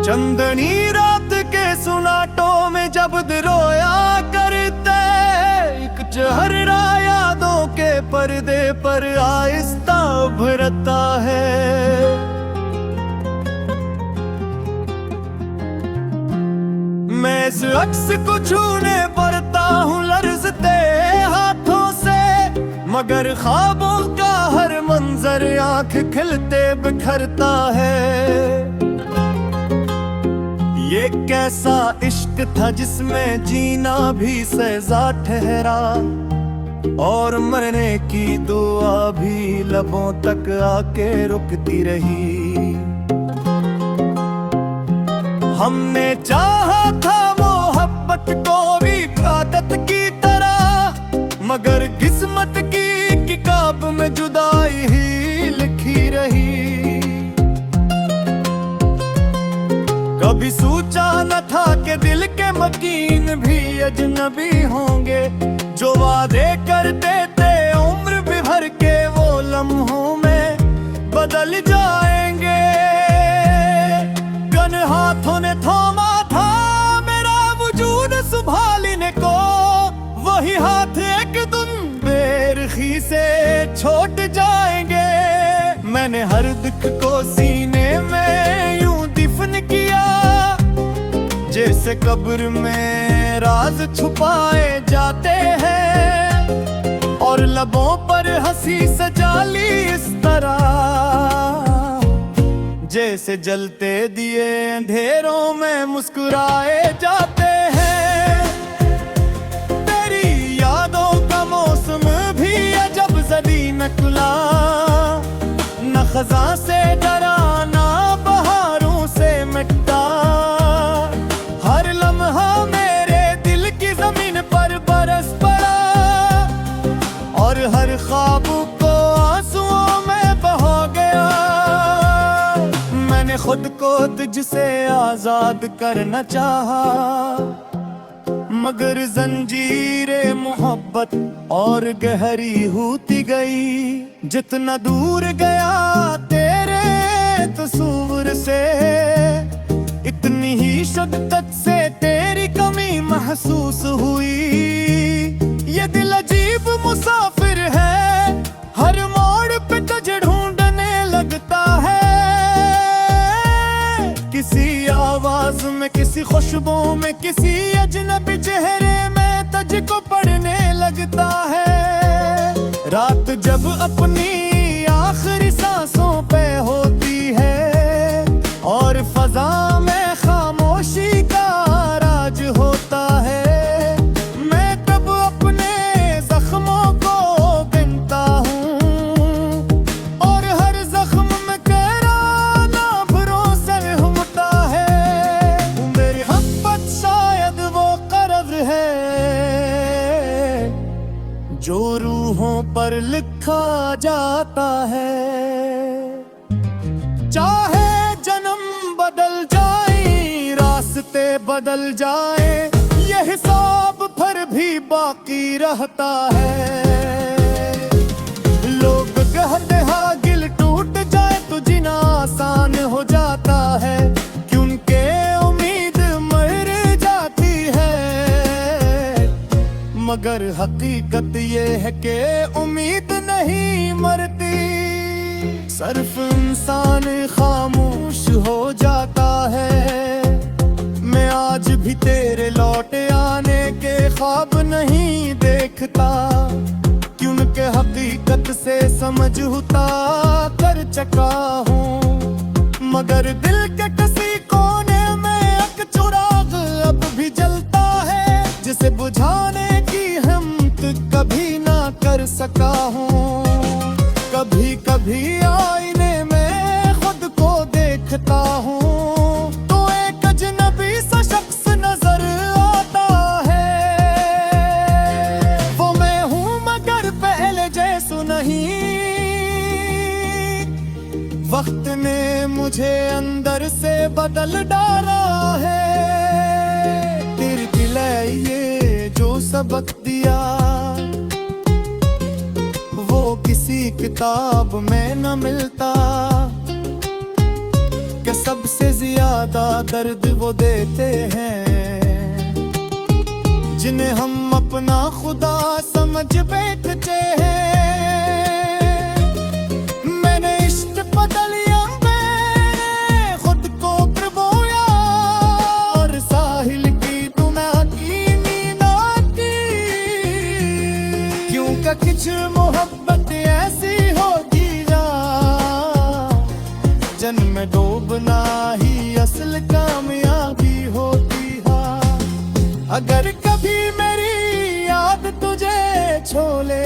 चंदनी रात के सुनाटों में जब रोया करते, एक चेहरा यादों के पर्दे पर आहिस्ता उभरता है। मैं इस अक्स को छूने पड़ता हूँ लर्जते हाथों से, मगर ख्वाबों का हर मंजर आंख खिलते बिखरता है। ये कैसा इश्क था जिसमें जीना भी सजा ठहरा, और मरने की दुआ भी लबों तक आके रुकती रही। हमने चाहा था मोहब्बत को भी आदत की तरह, मगर किस्मत की किताब में जुदाई ही लिखी रही। कभी सोचा न था कि दिल के मकीन भी अजनबी होंगे, जो वादे करते थे उम्र भी भर के वो लम्हों में बदल जाएंगे। गन हाथों ने थामा था मेरा वजूद संभालने को, वही हाथ एक दिन बेरखी से छोड़ जाएंगे। मैंने हर दुख को सीने में यूं दफन किया, जैसे कब्र में राज छुपाए जाते हैं, और लबों पर हंसी सजा ली इस तरह, जैसे जलते दिए अंधेरों में मुस्कुराए जाते हैं। तेरी यादों का मौसम भी अजब जदी नकला, न खज़ां से डरा ना बहारों से मिटता। हर लम्हा मेरे दिल की जमीन पर बरस पड़ा, और हर ख्वाब को आंसुओं में बहा गया। मैंने खुद को तुझसे आजाद करना चाहा, मगर जंजीरे मोहब्बत और गहरी होती गई। जितना दूर गया तेरे तस्वीर से, इतनी ही शिद्दत से तेरी कमी महसूस हुई। ये दिल अजीब मुसाफिर है, हर मोड़ पे तुझे ढूंढने लगता है। किसी आवाज में, किसी खुशबू में, किसी अजनबी चेहरे में तुझको पढ़ने लगता है। रात जब अपनी आखिरी सांसों पे होती है, और फजा में खामोशी का राज होता है, मैं तब अपने जख्मों को गिनता हूँ, और हर जख्म में तेरा नाम भरोसा उमड़ता है। मेरी मोहब्बत शायद वो कर्ज है जो रूहों पर लिखा जाता है। चाहे जन्म बदल जाए, रास्ते बदल जाए, ये हिसाब फिर भी बाकी रहता है। लोग कहते हैं दिल टूट जाए तो जीना आसान हो जाता है, क्योंकि उम्मीद मर जाती है। मगर हकीकत ये है कि उम्मीद नहीं मरती, सिर्फ इंसान खामोश हो जाता है। मैं आज भी तेरे लौट आने के ख्वाब नहीं देखता, क्योंकि हकीकत से समझौता कर चुका हूँ। मगर दिल के किसी कोने में एक चिराग अब भी जलता है, जिसे बुझाने की हिम्मत कभी ना कर सका हूँ। कभी कभी आईने में खुद को देखता हूँ, तो एक अजनबी सा शख्स नजर आता है। वो मैं हूँ मगर पहले जैसा नहीं, वक्त ने मुझे अंदर से बदल डाला है। तेरी दिल ये जो सबक दिया, वो किसी किताब में न मिलता। कि सबसे ज्यादा दर्द वो देते हैं जिन्हें हम अपना खुदा समझ बैठते हैं। मैंने इश्क बदल लिया, मैंने खुद को प्रभोया और साहिल की दुनिया की मीना की। क्यों का कुछ मोहब्बत ऐसी होगी जा जन्म डूबना ही असल कामयाबी होती है। अगर कभी मेरी याद तुझे छोले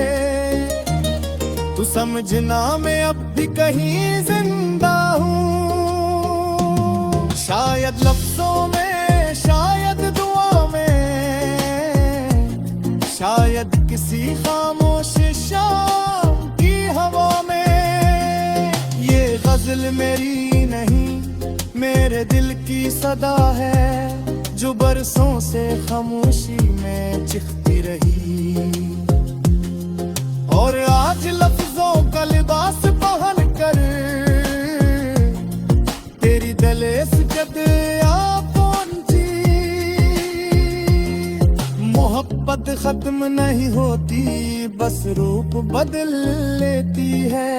तू समझना मैं अब भी कहीं जिंदा हूँ। शायद लफ्जों में, शायद दुआ में, शायद किसी खामोश शाम की हवा में। ये गजल मेरी नहीं मेरे दिल की सदा है जो बरसों से खामोशी में चिखती रही। और आज लफ्जों का लिबास पहन कर तेरी दलेस जद आ पहुंची। मोहब्बत खत्म नहीं होती, बस रूप बदल लेती है।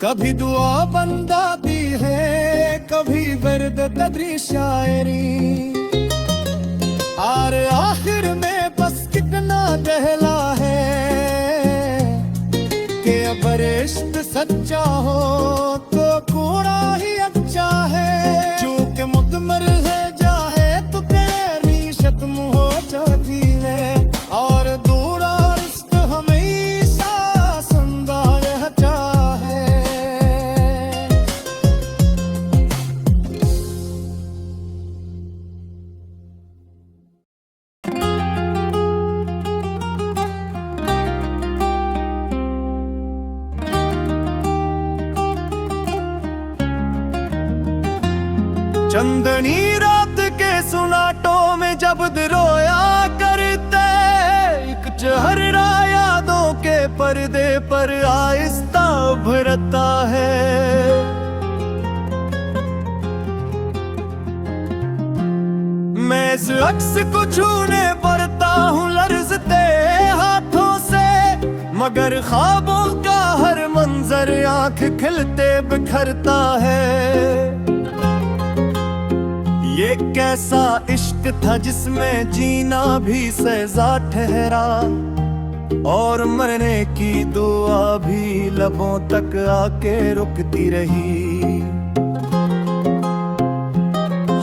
कभी दुआ बंदाती है, कभी वर्द तदरी शायरी। और आखिर में बस कितना कहला है कि अगर इश्क सच्चा हो तो कूड़ा ही अच्छा है। चूंकि मुदमर है जाए तो तेरी शत्म हो जाती है और दूरा रिश्क हमेशा जिंदा रहता है। चंदनी रात के सुनाटों में जब रोया करते, एक चेहरा यादों के पर्दे पर आहिस्ता उभरता है। मैं इस अक्स को छूने पड़ता हूँ लर्जते हाथों से, मगर ख्वाबों का हर मंजर आंख खिलते बिखरता है। ये कैसा इश्क था जिसमें जीना भी सजा ठहरा और मरने की दुआ भी लबों तक आके रुकती रही।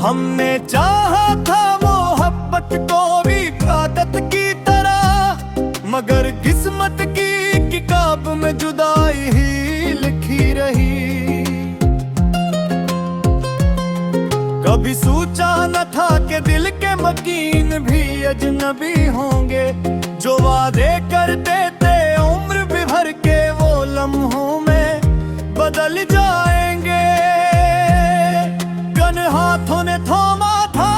हमने चाहा था मोहब्बत को भी आदत की तरह, मगर किस्मत की किताब में जुदाई ही लिखी रही। कभी सोचा न था कि दिल के मकीन भी अजनबी होंगे, जो वादे करते थे उम्र भी भर के वो लम्हों में बदल जाएंगे। गन हाथों ने थामा था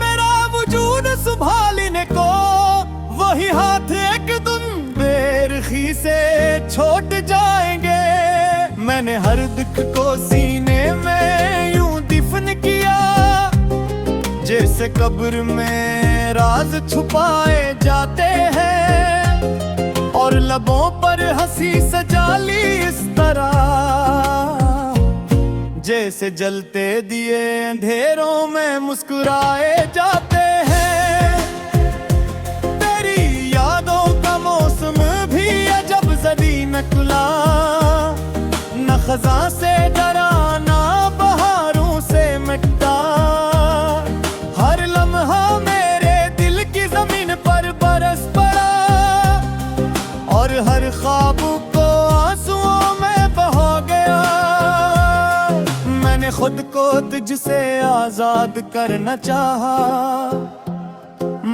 मेरा वजूद संभालने को, वही हाथ एक दिन बेरखी से छोड़ जाएंगे। मैंने हर दुख को सीने में यूं दफन किया जैसे कब्र में राज छुपाए जाते हैं, और लबों पर हंसी सजा ली इस तरह जैसे जलते दिए अंधेरों में मुस्कुराए जाते हैं। तेरी यादों का मौसम भी अजब जदी नकला, न खजा से डरा ना बहारों से मिटता। हर लम्हा मेरे दिल की जमीन पर बरस पड़ा और हर ख्वाब को आंसुओं में बहा गया। मैंने खुद को तुझसे आजाद करना चाहा,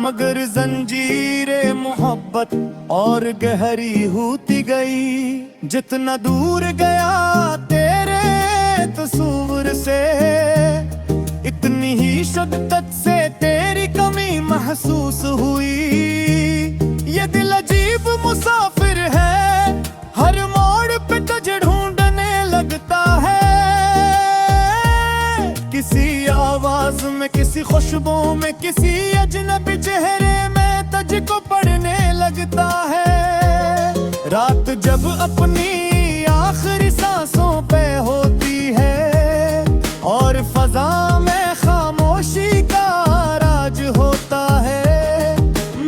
मगर जंजीरे मोहब्बत और गहरी होती गई। जितना दूर गया तेरे तस्वीर से, इतनी ही शिद्दत से तेरी कमी महसूस हुई। ये दिल अजीब मुसाफिर है, हर मोड़ पे तुझे ढूंढने लगता है। किसी आवाज में, किसी खुशबू में, किसी अजनबी चेहरे में तुझको पढ़ने लगता है। रात जब अपनी आखिरी सांसों पे होती है और फजा में खामोशी का राज होता है,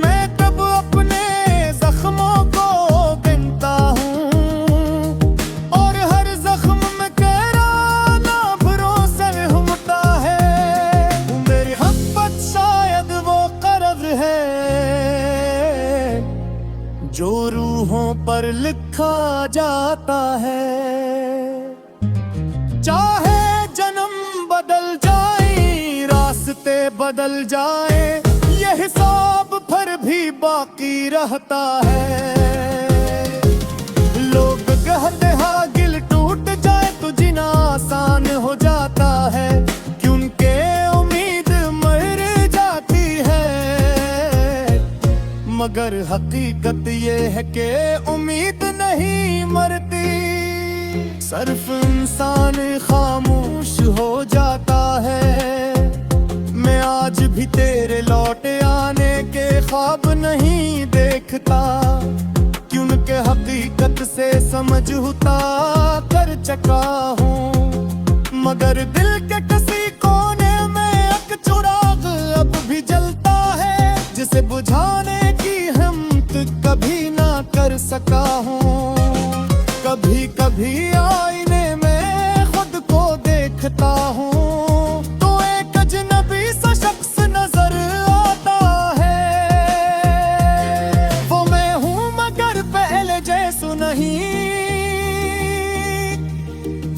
मैं तब अपने जख्मों को गिनता हूँ और हर जख्म में कराना भरोसा घूमता है। मेरी मोहब्बत शायद वो कर्ज है जो रूहों पर लिखा जाता है। चाहे जन्म बदल जाए, रास्ते बदल जाए, ये हिसाब फिर भी बाकी रहता है। लोग कहते हैं दिल टूट जाए तो जीना आसान हो जाता है, क्योंकि उम्मीद मर जाती है। मगर हकीकत ये है कि उम्मीद नहीं मरती, सिर्फ इंसान खामोश हो जाता है। मैं आज भी तेरे लौट आने के ख्वाब नहीं देखता, क्योंकि हकीकत से समझौता कर चुका हूँ। मगर दिल के किसी कोने में एक चिराग अब भी जलता है, जिसे बुझाने की हिम्मत कभी ना कर सका हूँ। कभी कभी आईने में खुद को देखता हूँ तो एक अजनबी सा शख्स नजर आता है। वो मैं हूँ मगर पहले जैसा नहीं,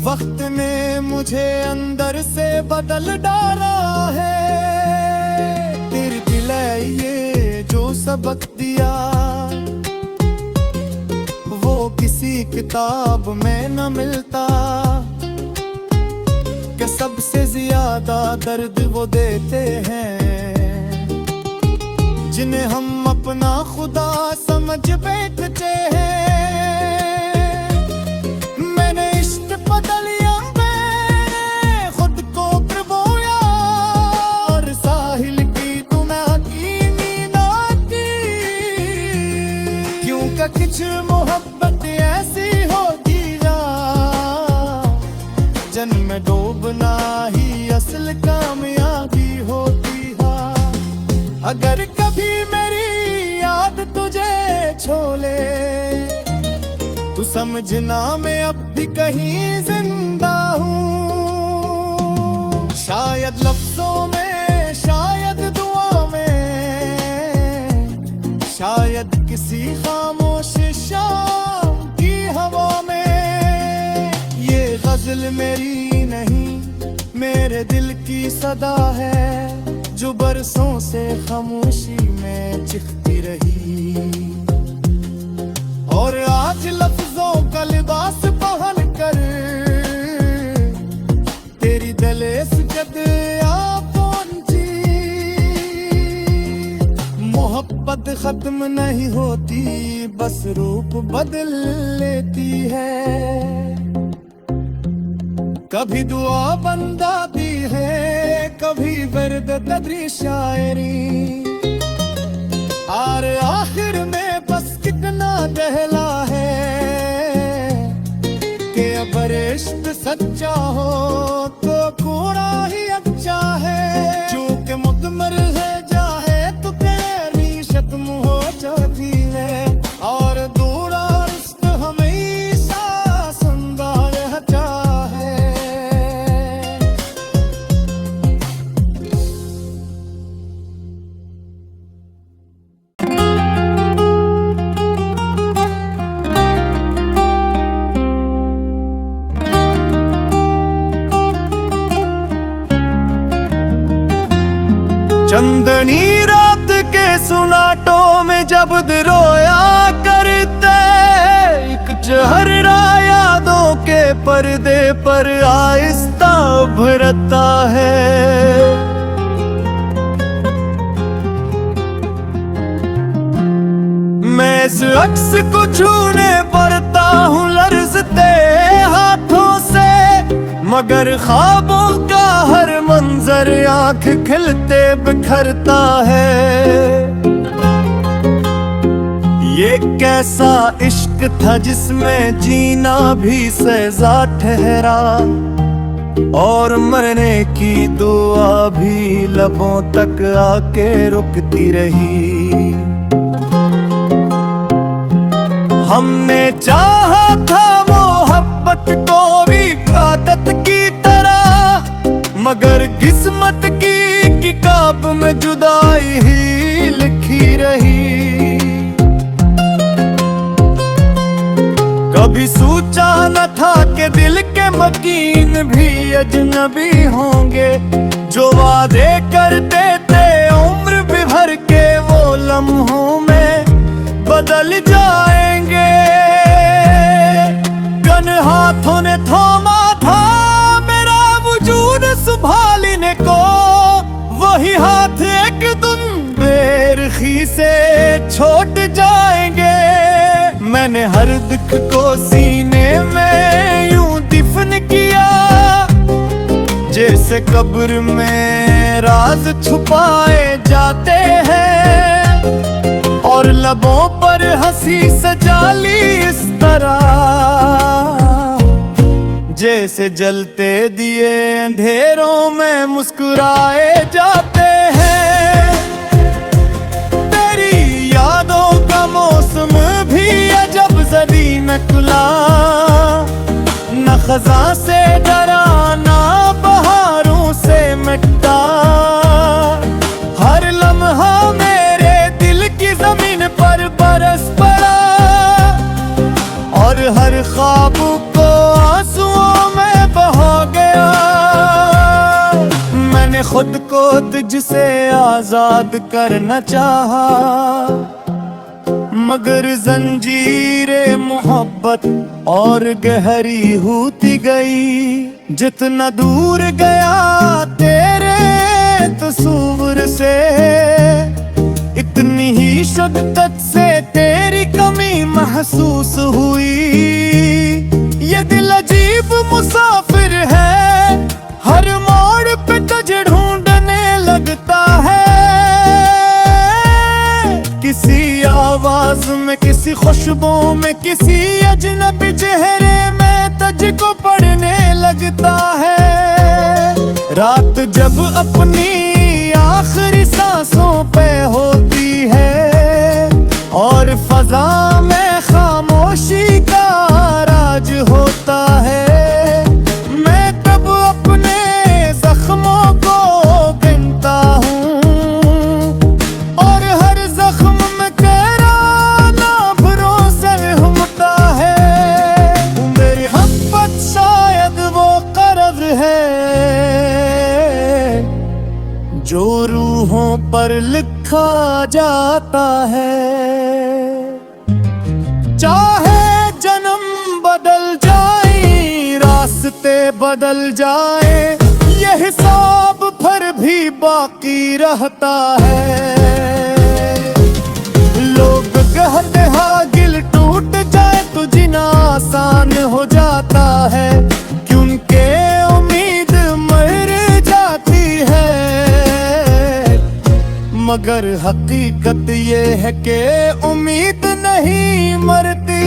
वक्त ने मुझे अंदर से बदल डाला है। तेरे दिल ये जो सबक दिया वो किसी किताब में न मिलता, कि सबसे ज्यादा दर्द वो देते हैं जिन्हें हम अपना खुदा समझ बैठते हैं। मैंने इश्क बदल लिया, मैंने खुद को डुबोया और साहिल की गुनाह की नींद आती, क्योंकि कुछ मोहब्बत ऐसी होती जा जन्म डूबना ही असल कामयाबी होती है। अगर कभी मेरी याद तुझे छोले तू समझना मैं अब भी कहीं जिंदा हूँ। शायद लफ्जों में, शायद दुआ में, शायद किसी खामोश शाम की हवा में। ये गजल मेरी नहीं मेरे दिल की सदा है, जो बरसों से खामोशी में चिखती रही। और आज लफ्जों का लिबास पहन कर तेरी दलेस जद आ पहुंची। मोहब्बत खत्म नहीं होती, बस रूप बदल लेती है। कभी दुआ बंदा भी है, कभी वर्द तदरी शायरी। और आखिर में बस कितना दहला है कि अगर इश्क सच्चा हो तो कूड़ा ही अच्छा है। जो कि मुकम्मल है जाए तो तेरी शत्म हो जाती है, और दूरा रिश्ता हमेशा जिंदा रहता है। चंदनी रात के सुनाटों में जब रोया करते, एक चेहरा यादों के पर्दे पर आहिस्ता उभरता है। मैं इस अक्स को छूने पड़ता हूँ लर्जते हाथों से, मगर ख्वाबों का हर मंजर आंख खिलते बिखरता है। ये कैसा इश्क था जिसमें जीना भी सजा ठहरा, और मरने की दुआ भी लबों तक आके रुकती रही। हमने चाहा था मोहब्बत को भी आदत की तरह, मगर किस्मत की किताब में जुदाई ही लिखी रही। कभी सोचा न था कि दिल के मकीन भी अजनबी होंगे, जो वादे करते थे उम्र भी भर के वो लम्हों में बदल जाएंगे। गन हाथों ने थामा था मेरा वजूद संभालने को, वही हाथ एक दिन बेरखी से छोड़ जाएंगे। मैंने हर दुख को सीने में यूं दफन किया, जैसे कब्र में राज छुपाए जाते हैं, और लबों पर हंसी सजा ली इस तरह, जैसे जलते दिए अंधेरों में मुस्कुराए जाते हैं। तेरी यादों का मौसम भी अजब जदी नकला, न खज़ां से डरा ना बहारों से मिटता। हर लम्हा मेरे दिल की जमीन पर बरस पड़ा, और हर ख्वाब को आंसुओं में बहा गया। मैंने खुद को तुझसे आजाद करना चाहा, मगर जंजीरे मोहब्बत और गहरी होती गई। जितना दूर गया तेरे तस्वीर से, इतनी ही शिद्दत से तेरी कमी महसूस हुई। ये दिल अजीब मुसाफिर है, हर मोड़ पे तुझे ढूंढने लगता है। किसी आवाज में, किसी खुशबू में, किसी अजनबी चेहरे में तुझको पढ़ने लगता है। रात जब अपनी आखिरी सांसों पे होती है, और फजा में खामोशी का राज होता है, मैं तब अपने जख्मों को गिनता हूँ, और हर जख्म में तेरा नाम भरोसे घूमता है। मेरी मोहब्बत शायद वो कर्ज है जो रूहों पर लिखा जाता है। चाहे जन्म बदल जाए, रास्ते बदल जाए, ये हिसाब फिर भी बाकी रहता है। लोग कहते हैं दिल टूट जाए तो जीना आसान हो जाता है, क्योंकि उम्मीद मर जाती है। मगर हकीकत ये है कि उम्मीद नहीं मरती,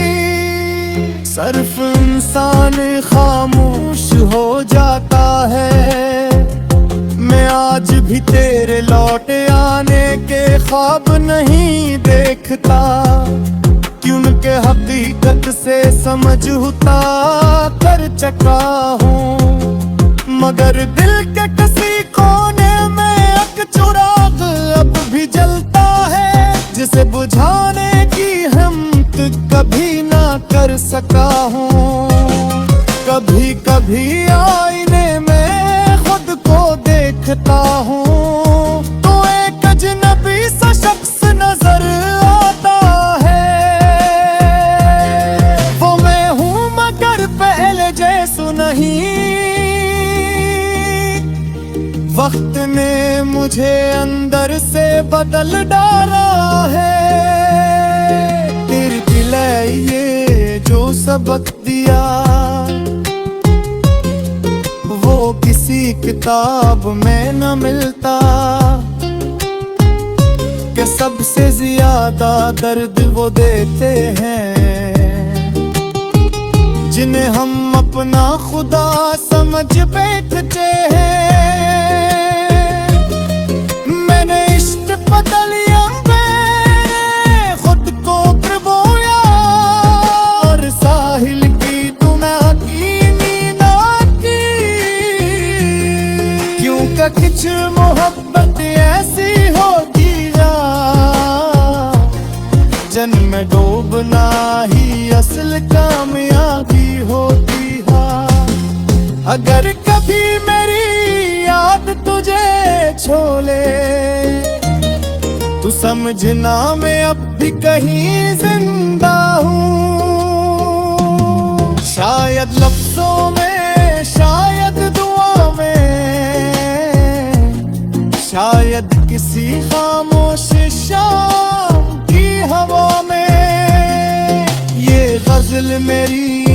सिर्फ इंसान खामोश हो जाता है। मैं आज भी तेरे लौट आने के ख्वाब नहीं देखता, क्योंकि हकीकत से समझौता कर चुका हूँ। मगर दिल के किसी कोने में एक चिराग अब भी जलता है, जिसे बुझाने की हिम्मत कभी ना कर सका हूँ। कभी कभी आईने में खुद को देखता हूँ, तो एक अजनबी सा शख्स नजर आता है। वो मैं हूँ मगर पहले जैसा नहीं, वक्त ने मुझे अंदर से बदल डाला है। तेरे दिल ये जो सबक दिया, वो किसी किसी किताब में न मिलता, कि सबसे ज्यादा दर्द वो देते हैं जिन्हें हम अपना खुदा समझ बैठते हैं। मैंने इश्क बदलिया, मैंने खुद को प्रभोया, और साहिल की दुनिया की मीना की, क्योंकि कुछ मोहब्बत ऐसी होती जन्म डूबना ही असल कामयाबी होती है। अगर कभी मेरी याद तुझे छोले, तू समझना मैं अब भी कहीं जिंदा हूँ। शायद लफ्जों में, शायद दुआ में, शायद किसी खामोश शाम की हवा में, ये गजल मेरी